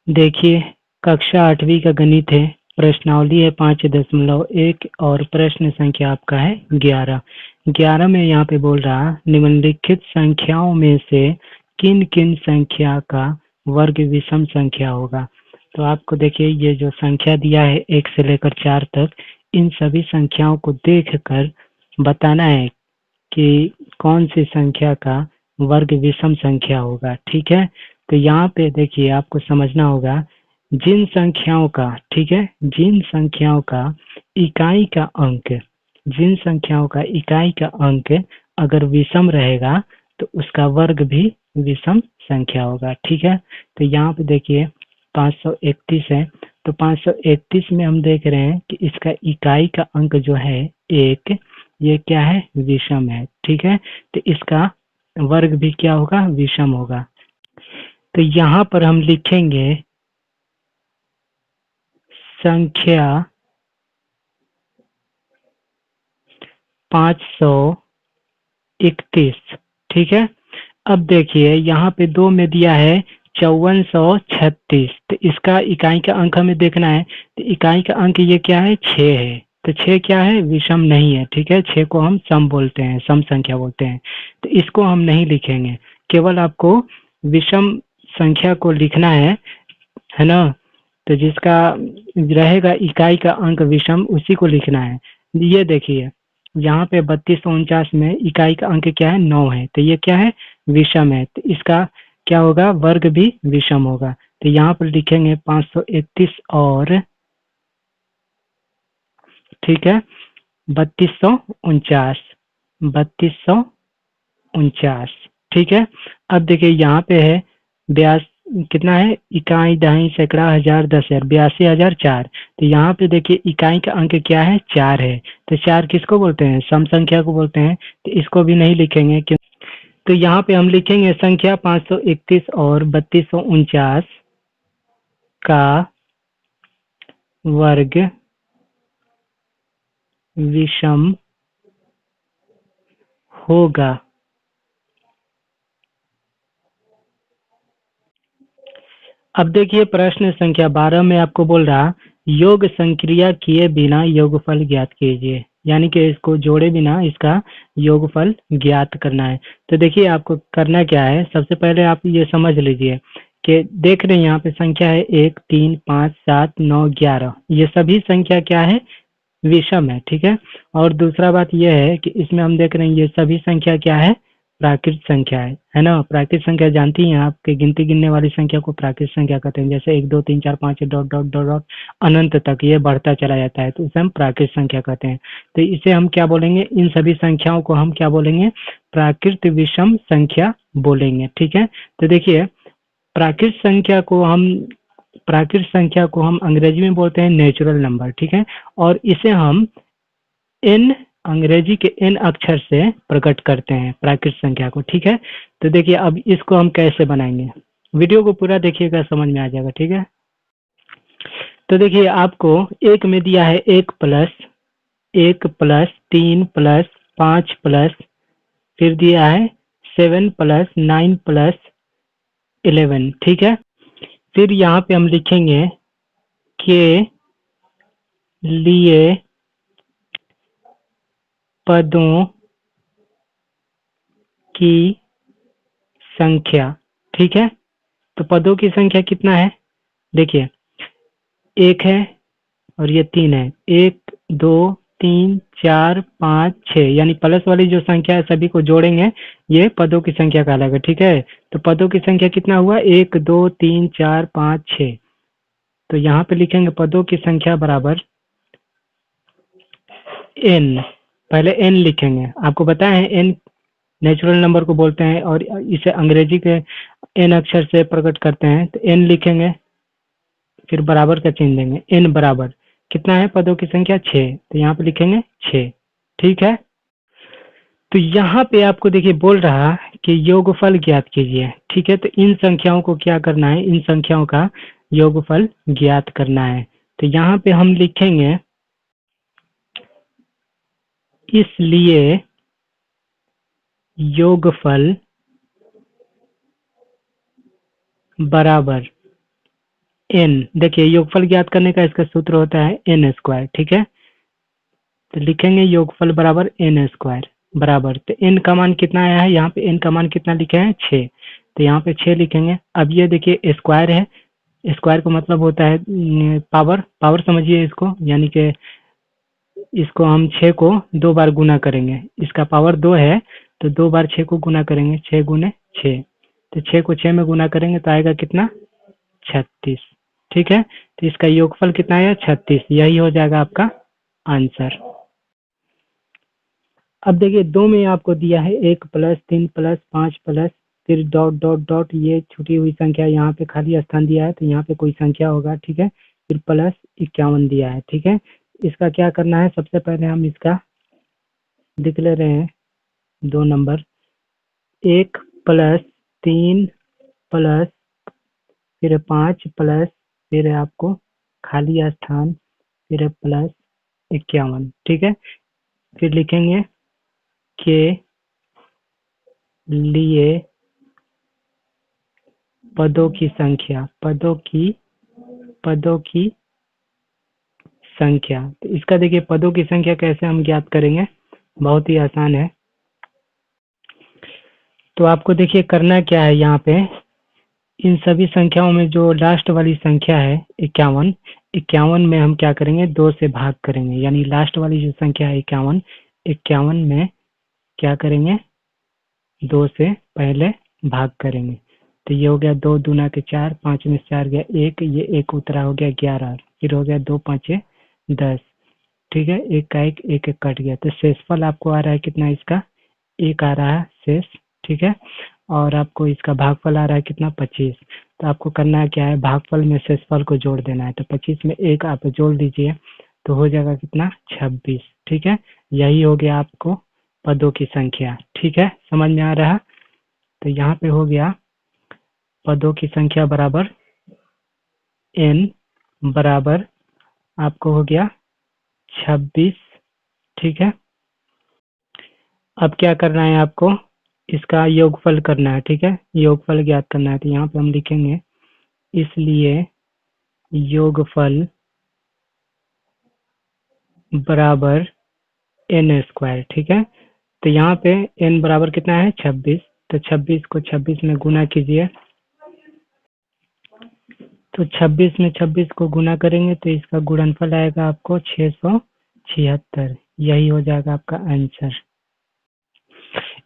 देखिए, कक्षा 8वीं का गणित है, प्रश्नावली है 5.1 और प्रश्न संख्या आपका है 11। 11 में यहाँ पे बोल रहा निम्नलिखित संख्याओं में से किन किन संख्या का वर्ग विषम संख्या होगा। तो आपको देखिए ये जो संख्या दिया है 1 से लेकर 4 तक, इन सभी संख्याओं को देखकर बताना है कि कौन सी संख्या का वर्ग विषम संख्या होगा। ठीक है, तो यहाँ पे देखिए आपको समझना होगा जिन संख्याओं का, ठीक है, जिन संख्याओं का इकाई का अंक, जिन संख्याओं का इकाई का अंक अगर विषम रहेगा तो उसका वर्ग भी विषम संख्या होगा। ठीक है, तो यहाँ पे देखिए 531 है, तो 531 में हम देख रहे हैं कि इसका इकाई का अंक जो है 1, ये क्या है, विषम है। ठीक है, तो इसका वर्ग भी क्या होगा, विषम होगा। तो यहाँ पर हम लिखेंगे संख्या 531। ठीक है, अब देखिए यहाँ पे 2 में दिया है 5436, तो इसका इकाई का अंक हमें देखना है, तो इकाई का अंक ये क्या है, 6 है, तो 6 क्या है, विषम नहीं है। ठीक है, 6 को हम सम बोलते हैं, सम संख्या बोलते हैं, तो इसको हम नहीं लिखेंगे, केवल आपको विषम संख्या को लिखना है ना। तो जिसका रहेगा इकाई का अंक विषम उसी को लिखना है। ये देखिए यहाँ पे 3249 में इकाई का अंक क्या है, 9 है, तो ये क्या है, विषम है, तो इसका क्या होगा, वर्ग भी विषम होगा। तो यहाँ पर लिखेंगे 531 और, ठीक है, 3249, 3249। ठीक है, अब देखिए यहाँ पे है कितना है, इकाई, दहाई, सैकड़ा, हजार, 10,000, 82,004। तो यहाँ पे देखिए इकाई का अंक क्या है, 4 है, तो 4 किसको बोलते हैं, सम संख्या को बोलते हैं, तो इसको भी नहीं लिखेंगे क्यों। तो यहाँ पे हम लिखेंगे संख्या 531 और 3249 का वर्ग विषम होगा। अब देखिए प्रश्न संख्या 12 में आपको बोल रहा योग संक्रिया किए बिना योगफल ज्ञात कीजिए, यानी कि इसको जोड़े बिना इसका योगफल ज्ञात करना है। तो देखिए आपको करना क्या है, सबसे पहले आप ये समझ लीजिए कि देख रहे हैं यहाँ पे संख्या है 1, 3, 5, 7, 9, 11, ये सभी संख्या क्या है, विषम है। ठीक है, और दूसरा बात यह है कि इसमें हम देख रहे हैं ये सभी संख्या क्या है, प्राकृत संख्या है ना। प्राकृत संख्या जानती हैं आपके, गिनती गिनने वाली संख्या को प्राकृत संख्या कहते हैं, जैसे 1, 2, 3, 4, 5 डॉट डॉट डॉट डॉट अनंत तक ये बढ़ता चला जाता है, तो इसे हम प्राकृत संख्या कहते हैं। तो इसे हम क्या बोलेंगे, इन सभी संख्याओं को हम क्या बोलेंगे, प्राकृत विषम संख्या बोलेंगे। ठीक है, तो देखिए प्राकृत संख्या को हम अंग्रेजी में बोलते हैं नेचुरल नंबर। ठीक है, और इसे हम एन, अंग्रेजी के एन अक्षर से प्रकट करते हैं प्राकृत संख्या को। ठीक है, तो देखिए अब इसको हम कैसे बनाएंगे, वीडियो को पूरा देखिएगा, समझ में आ जाएगा। ठीक है, तो देखिए आपको एक में दिया है 1 प्लस 3 प्लस 5 प्लस, फिर दिया है 7 प्लस 9 प्लस 11। ठीक है, फिर यहाँ पे हम लिखेंगे के लिए पदों की संख्या। ठीक है, तो पदों की संख्या कितना है, देखिए 1 है और ये 3 है, 1, 2, 3, 4, 5, 6, यानी प्लस वाली जो संख्या है सभी को जोड़ेंगे, ये पदों की संख्या कहलाएगा। ठीक है, तो पदों की संख्या कितना हुआ, 1, 2, 3, 4, 5, 6। तो यहाँ पे लिखेंगे पदों की संख्या बराबर n, पहले n लिखेंगे, आपको बताया है n नेचुरल नंबर को बोलते हैं और इसे अंग्रेजी के n अक्षर से प्रकट करते हैं, तो n लिखेंगे, फिर बराबर का चिन्ह देंगे, n बराबर कितना है, पदों की संख्या 6, तो यहाँ पे लिखेंगे 6। ठीक है, तो यहाँ पे आपको देखिए बोल रहा कि योगफल ज्ञात कीजिए। ठीक है, तो इन संख्याओं को क्या करना है, इन संख्याओं का योगफल ज्ञात करना है। तो यहाँ पे हम लिखेंगे इसलिए योगफल बराबर n, देखिए योगफल ज्ञात करने का इसका सूत्र होता है n स्क्वायर, ठीक है। तो लिखेंगे योगफल बराबर n स्क्वायर बराबर, तो n का मान कितना आया है, यहाँ पे n का मान कितना लिखे हैं 6, तो यहाँ पे 6 लिखेंगे। अब ये देखिए स्क्वायर है, स्क्वायर का मतलब होता है पावर, पावर समझिए इसको, यानी कि इसको हम 6 को 2 बार गुना करेंगे, इसका पावर 2 है तो 2 बार 6 को गुना करेंगे, 6 गुने 6, तो 6 को 6 में गुना करेंगे तो आएगा कितना 36, ठीक है। तो इसका योगफल कितना आया 36, यही हो जाएगा आपका आंसर। अब देखिए 2 में आपको दिया है 1 प्लस 3 प्लस 5 प्लस फिर डॉट डॉट डॉट, ये छुटी हुई संख्या यहाँ पे खाली स्थान दिया है तो यहाँ पे कोई संख्या होगा, ठीक है। फिर प्लस 51 दिया है, ठीक है। इसका क्या करना है, सबसे पहले हम इसका लिख ले रहे हैं 2 नंबर, 1 प्लस 3 प्लस फिर 5 प्लस फिर आपको खाली स्थान फिर प्लस 51, ठीक है। फिर लिखेंगे के लिए पदों की संख्या, पदों की संख्या। तो इसका देखिए पदों की संख्या कैसे हम ज्ञात करेंगे, बहुत ही आसान है। तो आपको देखिए करना क्या है, यहाँ पे इन सभी संख्याओं में जो लास्ट वाली संख्या है 51, 51 में हम क्या करेंगे 2 से भाग करेंगे, यानी लास्ट वाली जो संख्या है 51, 51 में क्या करेंगे 2 से पहले भाग करेंगे। तो ये हो गया 2 दूना के 4, 5 में 4 गया 1, ये 1 उतरा हो गया 11, फिर हो गया 2 5 10, ठीक है। 1 का 1 1 1 कट गया, तो शेषफल आपको आ रहा है कितना, इसका 1 आ रहा है शेष, ठीक है। और आपको इसका भागफल आ रहा है कितना 25, तो आपको करना है क्या है, भागफल में शेषफल को जोड़ देना है, तो 25 में 1 आप जोड़ दीजिए तो हो जाएगा कितना 26, ठीक है। यही हो गया आपको पदों की संख्या, ठीक है, समझ में आ रहा। तो यहाँ पे हो गया पदों की संख्या बराबर n बराबर आपको हो गया 26, ठीक है। अब क्या करना है आपको, इसका योगफल करना है, ठीक है, योगफल ज्ञात करना है। तो यहाँ पे हम लिखेंगे इसलिए योगफल बराबर n स्क्वायर, ठीक है। तो यहाँ पे n बराबर कितना है 26, तो 26 को 26 में गुना कीजिए, तो 26 में 26 को गुना करेंगे तो इसका गुणनफल आएगा आपको 676, यही हो जाएगा आपका आंसर।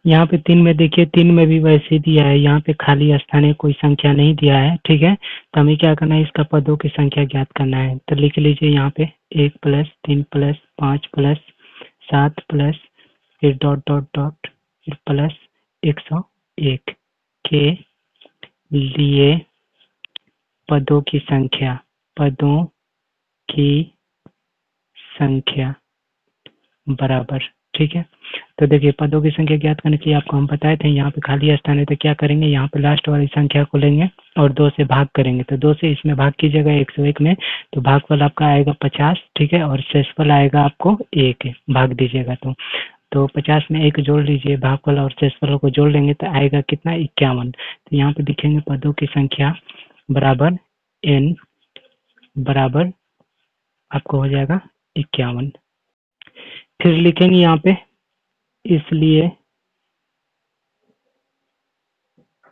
यहाँ पे 3 में देखिए 3 में भी वैसे दिया है, यहाँ पे खाली स्थान है, कोई संख्या नहीं दिया है, ठीक है। तो हमें क्या करना है, इसका पदों की संख्या ज्ञात करना है। तो लिख लीजिए यहाँ पे 1 प्लस 3 प्लस 5 प्लस 7 प्लस फिर डॉट डॉट डॉट फिर प्लस 101 के लिए पदों की संख्या, पदों की संख्या बराबर, ठीक है। तो देखिए पदों की संख्या ज्ञात करने के लिए आपको हम बताए थे, यहाँ पे खाली स्थान है तो क्या करेंगे, यहाँ पे लास्ट वाली संख्या को लेंगे और 2 से भाग करेंगे, तो 2 से इसमें भाग कीजिएगा 101 में, तो भागफल आपका आएगा 50, ठीक है, और शेषफल आएगा आपको 1, भाग दीजिएगा तो 50 में 1 जोड़ लीजिए, भागफल और शेषफल को जोड़ लेंगे तो आएगा कितना 51। तो यहाँ पे लिखेंगे पदों की संख्या बराबर n बराबर आपको हो जाएगा 51। फिर लिखेंगे यहाँ पे इसलिए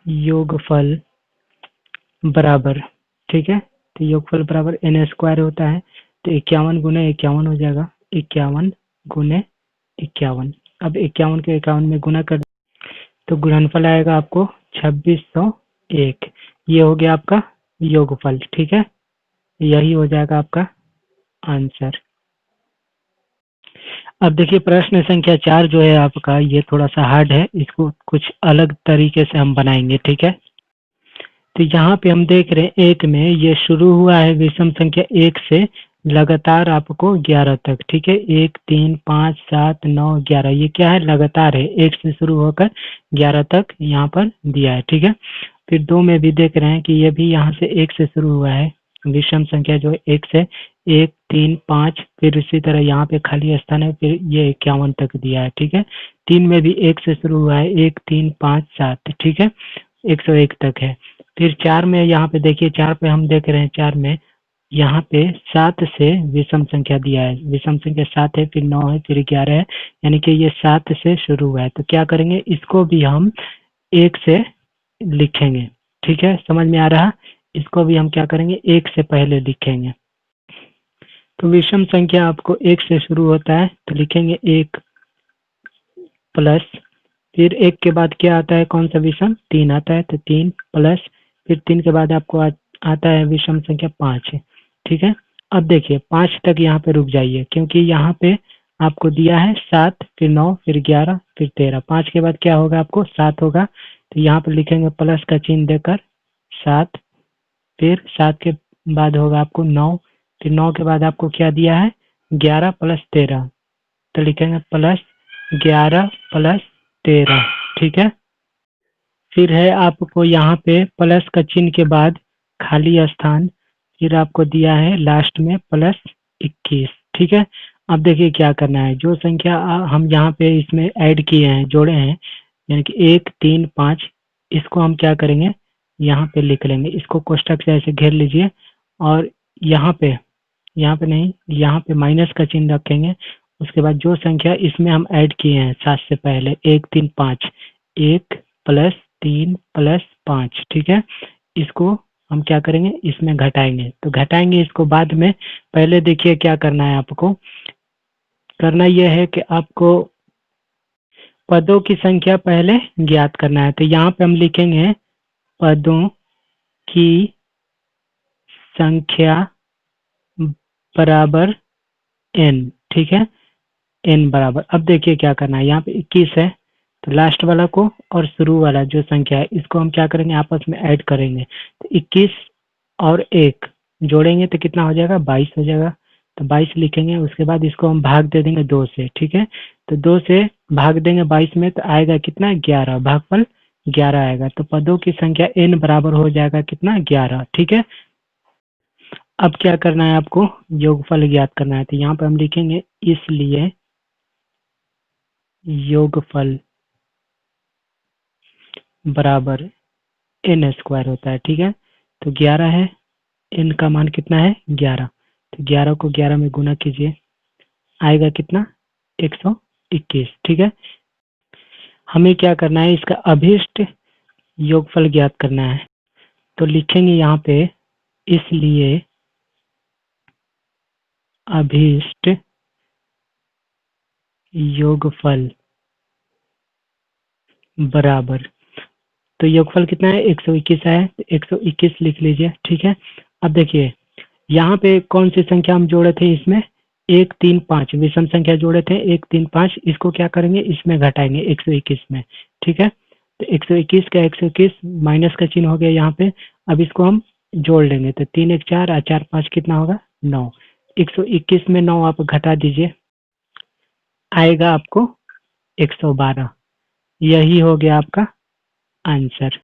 योगफल बराबर, ठीक है। तो योगफल बराबर n स्क्वायर होता है, तो 51 गुने 51 हो जाएगा, 51 गुने 51। अब 51 के 51 में गुना कर तो गुणनफल आएगा आपको 2601, ये हो गया आपका योगफल, ठीक है, यही हो जाएगा आपका आंसर। अब देखिए प्रश्न संख्या 4 जो है आपका, ये थोड़ा सा हार्ड है, इसको कुछ अलग तरीके से हम बनाएंगे, ठीक है। तो यहाँ पे हम देख रहे हैं 1 में ये शुरू हुआ है विषम संख्या 1 से लगातार आपको 11 तक, ठीक है, 1 3 5 7 9 11, ये क्या है लगातार है, 1 से शुरू होकर 11 तक यहाँ पर दिया है, ठीक है। फिर 2 में भी देख रहे हैं कि ये भी यहाँ से 1 से शुरू हुआ है, विषम संख्या जो 1 से 1 3 5, फिर इसी तरह यहाँ पे खाली स्थान है, फिर ये 51 तक दिया है, ठीक है। 3 में भी 1 से शुरू हुआ है, 1 3 5 7, ठीक है, 101 तक है। फिर 4 में यहाँ पे देखिए 4 पे हम देख रहे हैं 4 में यहाँ पे 7 से विषम संख्या दिया है। विषम संख्या 7 है, फिर 9 है, फिर 11 है, यानी कि ये 7 से शुरू हुआ है। तो क्या करेंगे, इसको भी हम 1 से लिखेंगे। ठीक है, समझ में आ रहा? इसको भी हम क्या करेंगे, 1 से पहले लिखेंगे। तो विषम संख्या आपको 1 से शुरू होता है, तो लिखेंगे 1 प्लस, फिर 1 के बाद क्या आता है, कौन सा विषम, 3 आता है, तो 3 प्लस, फिर 3 के बाद आपको आता है विषम संख्या 5 है। ठीक है, अब देखिए 5 तक यहाँ पे रुक जाइए, क्योंकि यहाँ पे आपको दिया है 7, फिर 9, फिर 11, फिर 13। 5 के बाद क्या होगा, आपको 7 होगा, तो यहाँ पे लिखेंगे प्लस का चिन्ह देकर 7, फिर 7 के बाद होगा आपको 9, फिर 9 के बाद आपको क्या दिया है, 11 प्लस 13, तो लिखेंगे प्लस 11 प्लस 13। ठीक है, फिर है आपको यहाँ पे प्लस का चिन्ह के बाद खाली स्थान, फिर आपको दिया है लास्ट में प्लस 21। ठीक है, अब देखिए क्या करना है, जो संख्या हम यहाँ पे इसमें ऐड किए हैं, जोड़े हैं, यानी कि 1, 3, 5, इसको हम क्या करेंगे, यहाँ पे लिख लेंगे। इसको कोष्ठक से ऐसे घेर लीजिए और यहाँ पे नहीं, यहाँ पे माइनस का चिन्ह रखेंगे। उसके बाद जो संख्या इसमें हम ऐड किए हैं 7 से पहले, 1, 3, 5, 1 प्लस 3 प्लस 5, ठीक है, इसको हम क्या करेंगे, इसमें घटाएंगे। तो घटाएंगे इसको बाद में, पहले देखिए क्या करना है आपको। करना यह है कि आपको पदों की संख्या पहले ज्ञात करना है। तो यहाँ पे हम लिखेंगे पदों की संख्या बराबर n। ठीक है, n बराबर, अब देखिए क्या करना है, यहाँ पे 21 है, तो लास्ट वाला को और शुरू वाला जो संख्या है इसको हम क्या करेंगे, आपस में ऐड करेंगे। तो 21 और 1 जोड़ेंगे तो कितना हो जाएगा, 22 हो जाएगा। तो 22 लिखेंगे, उसके बाद इसको हम भाग दे देंगे 2 से। ठीक है, तो 2 से भाग देंगे 22 में, तो आएगा कितना, 11, भागफल 11 आएगा। तो पदों की संख्या n बराबर हो जाएगा कितना, 11। ठीक है, अब क्या करना है आपको, योगफल ज्ञात करना है। तो यहाँ पे हम लिखेंगे इसलिए योगफल बराबर n स्क्वायर होता है। ठीक है, तो 11 है, n का मान कितना है, 11, तो 11 को 11 में गुना कीजिए, आएगा कितना, 121। ठीक है, हमें क्या करना है, इसका अभीष्ट योगफल ज्ञात करना है। तो लिखेंगे यहाँ पे इसलिए अभीष्ट योगफल बराबर, तो योगफल कितना है, 121 है, तो 121 लिख लीजिए। ठीक है, अब देखिए यहाँ पे कौन सी संख्या हम जोड़े थे, इसमें 1, 3, 5 विषम संख्या जोड़े थे, 1, 3, 5, इसको क्या करेंगे, इसमें घटाएंगे 121 में। ठीक है, तो 121 का 121 माइनस का चिन्ह हो गया यहाँ पे। अब इसको हम जोड़ लेंगे, तो 3, 1, 4 और 4, 5 कितना होगा, 9। 121 में 9 आप घटा दीजिए, आएगा आपको 112। यही हो गया आपका आंसर।